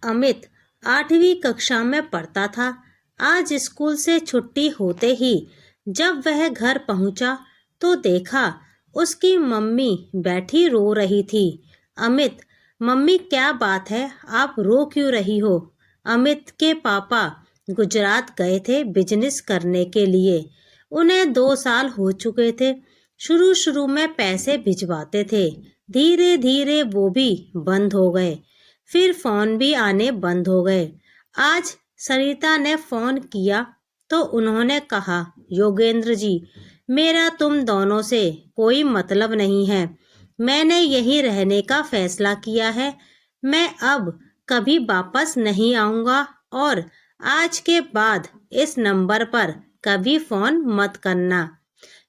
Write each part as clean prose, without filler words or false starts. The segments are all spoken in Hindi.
अमित 8वीं कक्षा में पढ़ता था। आज स्कूल से छुट्टी होते ही जब वह घर पहुंचा तो देखा उसकी मम्मी बैठी रो रही थी। अमित, मम्मी क्या बात है, आप रो क्यों रही हो? अमित के पापा गुजरात गए थे बिजनेस करने के लिए। उन्हें 2 साल हो चुके थे। शुरू शुरू में पैसे भिजवाते थे, धीरे धीरे वो भी बंद हो गए। फिर फोन भी आने बंद हो गए। आज सरिता ने फोन किया तो उन्होंने कहा, योगेंद्र जी, मेरा तुम दोनों से कोई मतलब नहीं है। मैंने यहीं रहने का फैसला किया है। मैं अब कभी वापस नहीं आऊंगा और आज के बाद इस नंबर पर कभी फोन मत करना।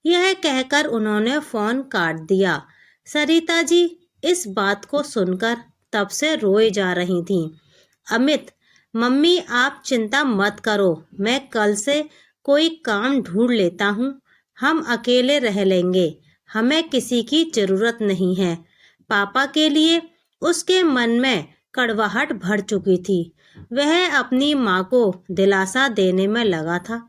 यह कहकर उन्होंने फोन काट दिया। सरिता जी इस बात को सुनकर तब से रोए जा रही थीं। अमित, मम्मी आप चिंता मत करो, मैं कल से कोई काम ढूंढ लेता हूँ। हम अकेले रह लेंगे, हमें किसी की जरूरत नहीं है। पापा के लिए उसके मन में कड़वाहट भर चुकी थी। वह अपनी माँ को दिलासा देने में लगा था।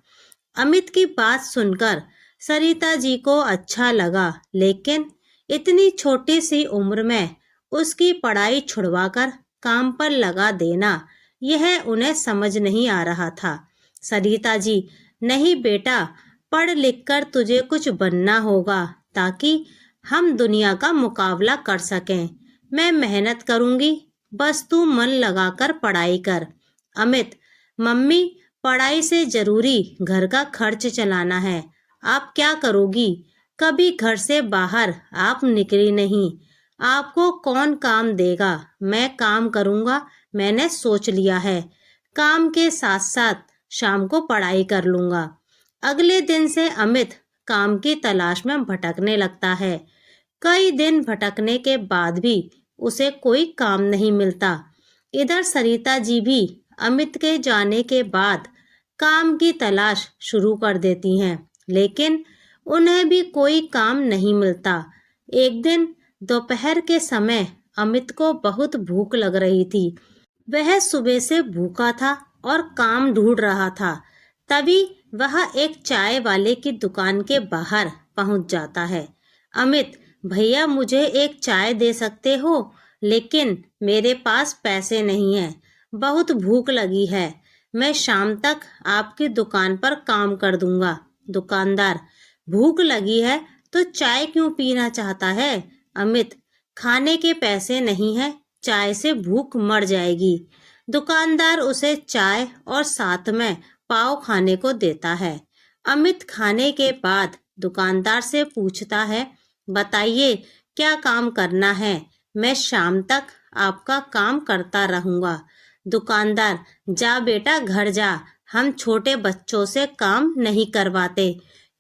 अमित की बात सुनकर सरिता जी को अच्छा लगा, लेकिन इतनी छोटी सी उम्र में उसकी पढ़ाई छुड़वाकर काम पर लगा देना, यह उन्हें समझ नहीं आ रहा था। सरिता जी, नहीं बेटा, पढ़ लिख कर तुझे कुछ बनना होगा ताकि हम दुनिया का मुकाबला कर सकें। मैं मेहनत करूंगी, बस तू मन लगाकर पढ़ाई कर। अमित, मम्मी पढ़ाई से जरूरी घर का खर्च चलाना है। आप क्या करोगी? कभी घर से बाहर आप निकली नहीं। आपको कौन काम देगा? मैं काम करूंगा, मैंने सोच लिया है। काम के साथ साथ शाम को पढ़ाई कर लूंगा। अगले दिन से अमित काम की तलाश में भटकने लगता है। कई दिन भटकने के बाद भी उसे कोई काम नहीं मिलता। इधर सरिता जी भी अमित के जाने के बाद काम की तलाश शुरू कर देती हैं, लेकिन उन्हें भी कोई काम नहीं मिलता। एक दिन दोपहर के समय अमित को बहुत भूख लग रही थी। वह सुबह से भूखा था और काम ढूंढ रहा था। तभी वह एक चाय वाले की दुकान के बाहर पहुंच जाता है। अमित, भैया मुझे एक चाय दे सकते हो? लेकिन मेरे पास पैसे नहीं हैं। बहुत भूख लगी है। मैं शाम तक आपकी दुकान पर काम कर दूंगा। दुकानदार, भूख लगी है तो चाय क्यों पीना चाहता है? अमित, खाने के पैसे नहीं है, चाय से भूख मर जाएगी। दुकानदार उसे चाय और साथ में पाव खाने को देता है। अमित खाने के बाद दुकानदार से पूछता है, बताइए क्या काम करना है? मैं शाम तक आपका काम करता रहूंगा। दुकानदार, जा बेटा घर जा, हम छोटे बच्चों से काम नहीं करवाते।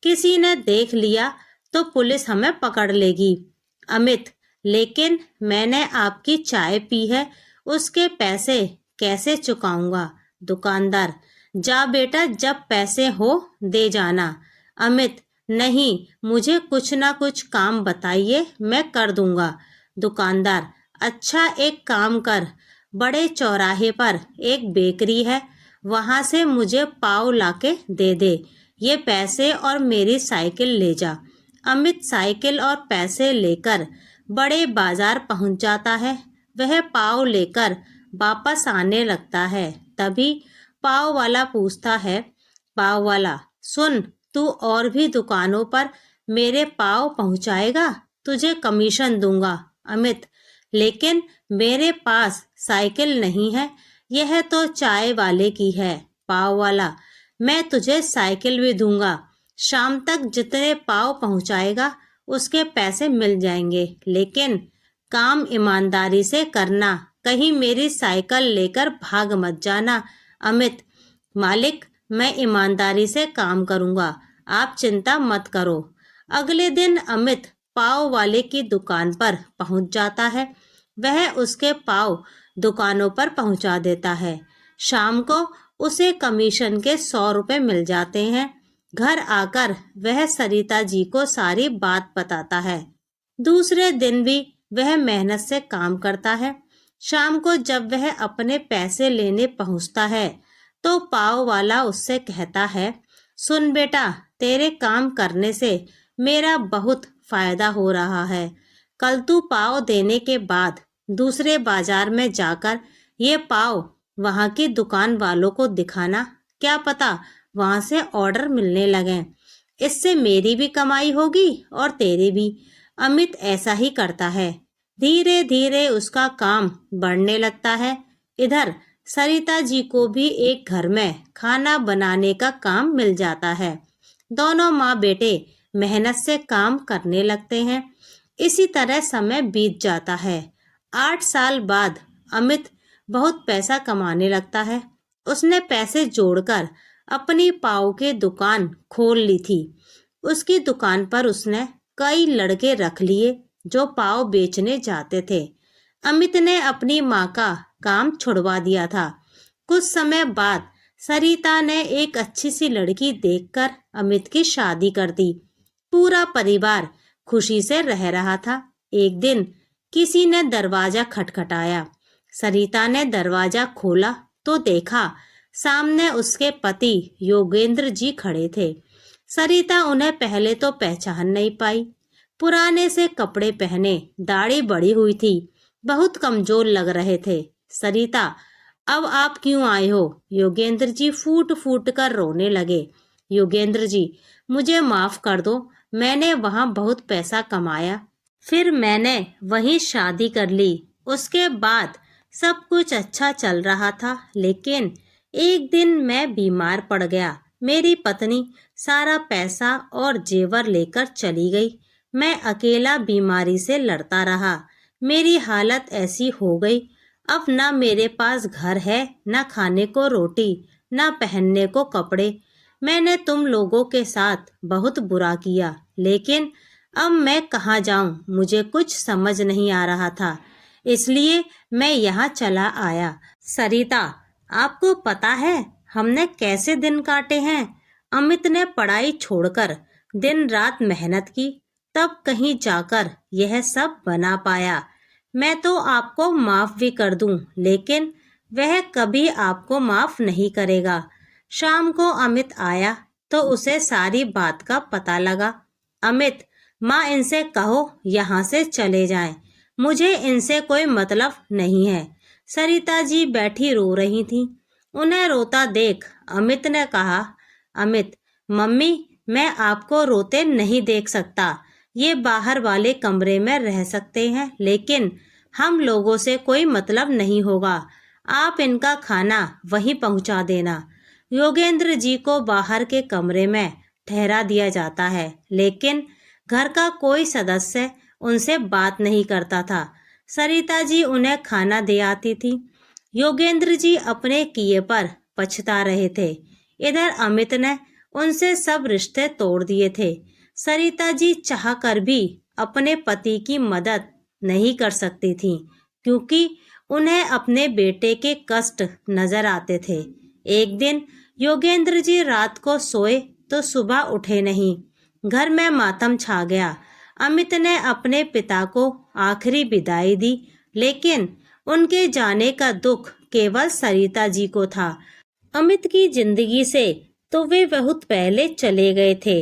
किसी ने देख लिया तो पुलिस हमें पकड़ लेगी। अमित, लेकिन मैंने आपकी चाय पी है, उसके पैसे कैसे चुकाऊंगा? दुकानदार, जा बेटा, जब पैसे हो दे जाना। अमित, नहीं, मुझे कुछ ना कुछ काम बताइए, मैं कर दूंगा। दुकानदार, अच्छा एक काम कर, बड़े चौराहे पर एक बेकरी है, वहां से मुझे पाव लाके दे दे। ये पैसे और मेरी साइकिल ले जा। अमित साइकिल और पैसे लेकर बड़े बाजार पहुंच जाता है। वह पाव लेकर वापस आने लगता है। तभी पाव वाला पूछता है, पाव वाला, सुन, तू और भी दुकानों पर मेरे पाव पहुंचाएगा, तुझे कमीशन दूंगा। अमित, लेकिन मेरे पास साइकिल नहीं है, यह तो चाय वाले की है। पाव वाला, मैं तुझे साइकिल भी दूंगा। शाम तक जितने पाव पहुंचाएगा उसके पैसे मिल जाएंगे, लेकिन काम ईमानदारी से करना, कहीं मेरी साइकिल लेकर भाग मत जाना। अमित, मालिक, मैं ईमानदारी से काम करूंगा, आप चिंता मत करो। अगले दिन अमित पाव वाले की दुकान पर पहुंच जाता है। वह उसके पाव दुकानों पर पहुंचा देता है। शाम को उसे कमीशन के 100 रुपए मिल जाते हैं। घर आकर वह सरिता जी को सारी बात बताता है। दूसरे दिन भी वह मेहनत से काम करता है। शाम को जब वह अपने पैसे लेने पहुंचता है तो पाव वाला उससे कहता है, सुन बेटा, तेरे काम करने से मेरा बहुत फायदा हो रहा है। कल तू पाव देने के बाद दूसरे बाजार में जाकर ये पाव वहां की दुकान वालों को दिखाना, क्या पता वहां से ऑर्डर मिलने लगे। इससे मेरी भी कमाई होगी और तेरी भी। अमित ऐसा ही करता है। धीरे धीरे उसका काम बढ़ने लगता है। इधर सरिता जी को भी एक घर में खाना बनाने का काम मिल जाता है। दोनों माँ बेटे मेहनत से काम करने लगते हैं। इसी तरह समय बीत जाता है। 8 साल बाद अमित बहुत पैसा कमाने लगता है। उसने पैसे जोड़कर अपनी पाव की दुकान खोल ली थी। उसकी दुकान पर उसने कई लड़के रख लिए जो पाव बेचने जाते थे। अमित ने अपनी माँ का काम छुड़वा दिया था। कुछ समय बाद सरिता ने एक अच्छी सी लड़की देखकर अमित की शादी कर दी। पूरा परिवार खुशी से रह रहा था। एक दिन किसी ने दरवाजा खटखटाया। सरिता ने दरवाजा खोला तो देखा सामने उसके पति योगेंद्र जी खड़े थे। सरिता उन्हें पहले तो पहचान नहीं पाई। पुराने से कपड़े पहने, दाढ़ी बढ़ी हुई थी, बहुत कमजोर लग रहे थे। सरिता, अब आप क्यों आए हो? योगेंद्र जी फूट फूट कर रोने लगे। योगेंद्र जी, मुझे माफ कर दो, मैंने वहाँ बहुत पैसा कमाया, फिर मैंने वहीं शादी कर ली। उसके बाद सब कुछ अच्छा चल रहा था, लेकिन एक दिन मैं बीमार पड़ गया। मेरी पत्नी सारा पैसा और जेवर लेकर चली गई। मैं अकेला बीमारी से लड़ता रहा। मेरी हालत ऐसी हो गई, अब ना मेरे पास घर है, ना खाने को रोटी, ना पहनने को कपड़े। मैंने तुम लोगों के साथ बहुत बुरा किया, लेकिन अब मैं कहाँ जाऊं, मुझे कुछ समझ नहीं आ रहा था, इसलिए मैं यहाँ चला आया। सरिता, आपको पता है हमने कैसे दिन काटे हैं? अमित ने पढ़ाई छोड़कर दिन रात मेहनत की, तब कहीं जाकर यह सब बना पाया। मैं तो आपको माफ भी कर दूं, लेकिन वह कभी आपको माफ नहीं करेगा। शाम को अमित आया तो उसे सारी बात का पता लगा। अमित, माँ इनसे कहो यहाँ से चले जाएं, मुझे इनसे कोई मतलब नहीं है। सरिता जी बैठी रो रही थी। उन्हें रोता देख अमित ने कहा, अमित, मम्मी, मैं आपको रोते नहीं देख सकता। ये बाहर वाले कमरे में रह सकते हैं, लेकिन हम लोगों से कोई मतलब नहीं होगा। आप इनका खाना वहीं पहुंचा देना। योगेंद्र जी को बाहर के कमरे में ठहरा दिया जाता है, लेकिन घर का कोई सदस्य उनसे बात नहीं करता था। सरिता जी उन्हें खाना दे आती थी। योगेंद्र जी अपने किए पर पछता रहे थे। इधर अमित ने उनसे सब रिश्ते तोड़ दिए थे। सरिता जी चाहकर भी अपने पति की मदद नहीं कर सकती थी, क्योंकि उन्हें अपने बेटे के कष्ट नजर आते थे। एक दिन योगेंद्र जी रात को सोए तो सुबह उठे नहीं। घर में मातम छा गया। अमित ने अपने पिता को आखिरी विदाई दी, लेकिन उनके जाने का दुख केवल सरिता जी को था। अमित की जिंदगी से तो वे बहुत पहले चले गए थे।